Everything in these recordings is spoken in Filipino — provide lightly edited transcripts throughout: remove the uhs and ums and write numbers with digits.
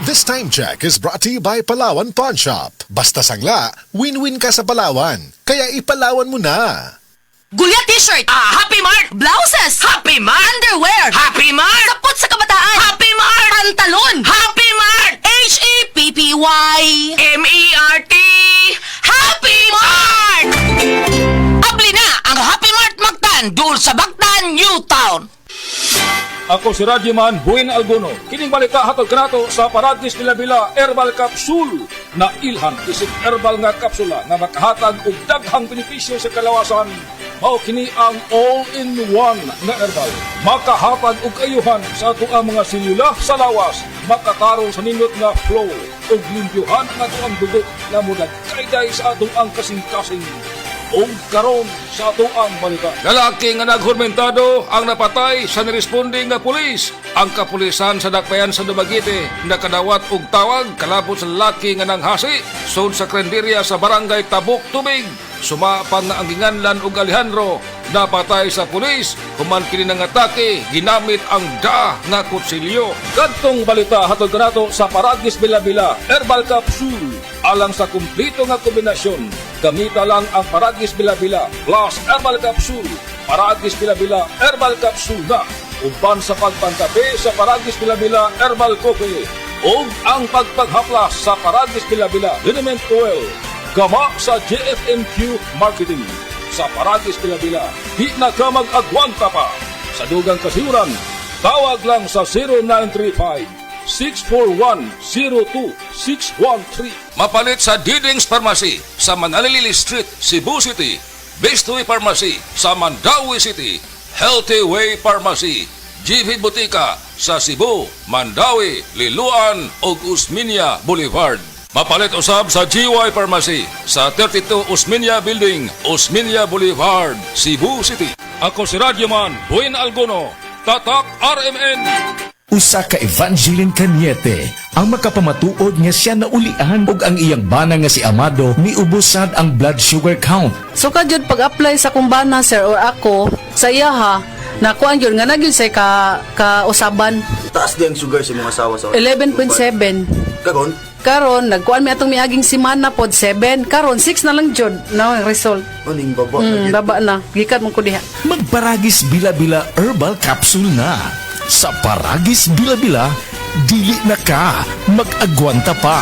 This time check is brought to you by Palawan Pawn Shop. Basta sangla, win-win ka sa Palawan. Kaya ipalawan mo na. Gulya t-shirt! Happy Mart! Blouses! Happy Mart! Underwear! Happy Mart! Sapot sa kabataan! Happy Mart! Pantalon! Happy Mart! H-E-P-P-Y M-E-R-T Happy Mart! Abli na ang Happy Mart Magtan doon sa Bagtan, Newtown. Ako si Radyoman Buin Alguno. Kining balita hatod kanato sa Paragis Bila-Bila Herbal Capsule na ilhan isip herbal nga kapsula nga makahatag og daghang benepisyo sa kalawasan. Mao kini ang all-in-one nga herbal. Makahatag og ayuhan sa atoang mga selula sa lawas. Makatarong sa nindot nga flow og limpyuhan ang atoang dugo nga mudagkayday sa atong ang kasing-kasing. O karon sa atoang balita. Lalaki nga naghurmentado ang napatay sa niresponding nga pulis. Ang kapulisan sa Dakbayan sa Dumaguete nakadawat og tawag kalabot sa lalaki nga nanghasi sud sa Krenderia sa barangay Tabuk Tubig. Sumapang nga ang ginganlan og Alejandro napatay sa pulis human kini nang atake ginamit ang nga kutsilyo. Kadtong balita hatod kanato sa Paragis Bila-Bila Herbal Capsule alang sa kumplito nga kombinasyon. Gamita lang ang Paragis Bila-Bila plus Herbal Capsule. Paragis Bila-Bila Herbal Capsule na uban sa pagpantabi sa Paragis Bila-Bila Herbal Coffee o ang pagpaghaplas sa Paragis Bila-Bila Liniment Oil. Gama sa JFMQ Marketing. Sa Paragis Bila-Bila, di na ka mag-agwanta pa. Sa dugang kasiuran, tawag lang sa 0935-641-02613. Mapalit sa Diding's Pharmacy sa Manalili Street, Cebu City. Bestway Pharmacy sa Mandawi City. Healthy Way Pharmacy, GV Butika sa Cebu, Mandawi, Liloan ug Usmeña Boulevard. Mapalit usab sa GY Pharmacy sa 32 Usmeña Building, Usmeña Boulevard, Cebu City. Ako si Radyoman Buin Alguno, Tatak RMN. Usa ka Evangeline Cañete ang makapamatuod nga siya naulian ug ang iyang bana nga si Amado miubusad ang blood sugar count. So kadyod pag-apply sa kumbana sir or ako sa iya ha nakuan yun nga nagyud say ka usaban. Taas din ang sugar sa mga asawa sa 11.7. Kagon? Karon nagkuan mi atong miaging semana pod 7. Karon 6 na lang jud na ang result. Aning baba. Baba na. Gikat mo ko diha. Magparagis Bila-Bila Herbal Capsule na. Sa Paragis Bila-Bila, dili na ka mag-agwanta pa.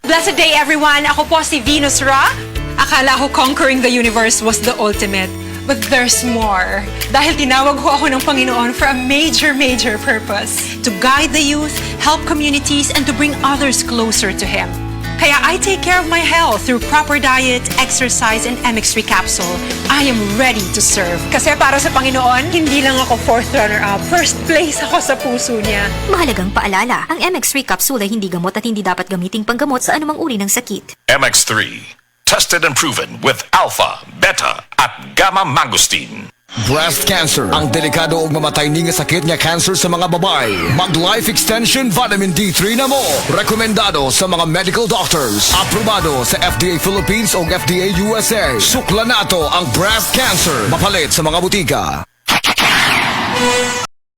Blessed day everyone! Ako po si Venus Ra. Akala ko conquering the universe was the ultimate. But there's more. Dahil tinawag ho ako ng Panginoon for a major purpose. To guide the youth, help communities, and to bring others closer to Him. Kaya I take care of my health through proper diet, exercise, and MX3 capsule. I am ready to serve. Kasi para sa Panginoon, hindi lang ako 4th runner-up. First place ako sa puso niya. Mahalagang paalala, ang MX3 capsule ay hindi gamot at hindi dapat gamiting panggamot sa anumang uri ng sakit. MX3, tested and proven with alpha, beta, at gamma mangosteen. Breast cancer, ang delikado ug mamatay ni nga sakit nga cancer sa mga babae. Mag Life Extension Vitamin D3 na mo. Rekomendado sa mga medical doctors. Aprobado sa FDA Philippines ug FDA USA. Sukla nato ang breast cancer. Mapalit sa mga butika.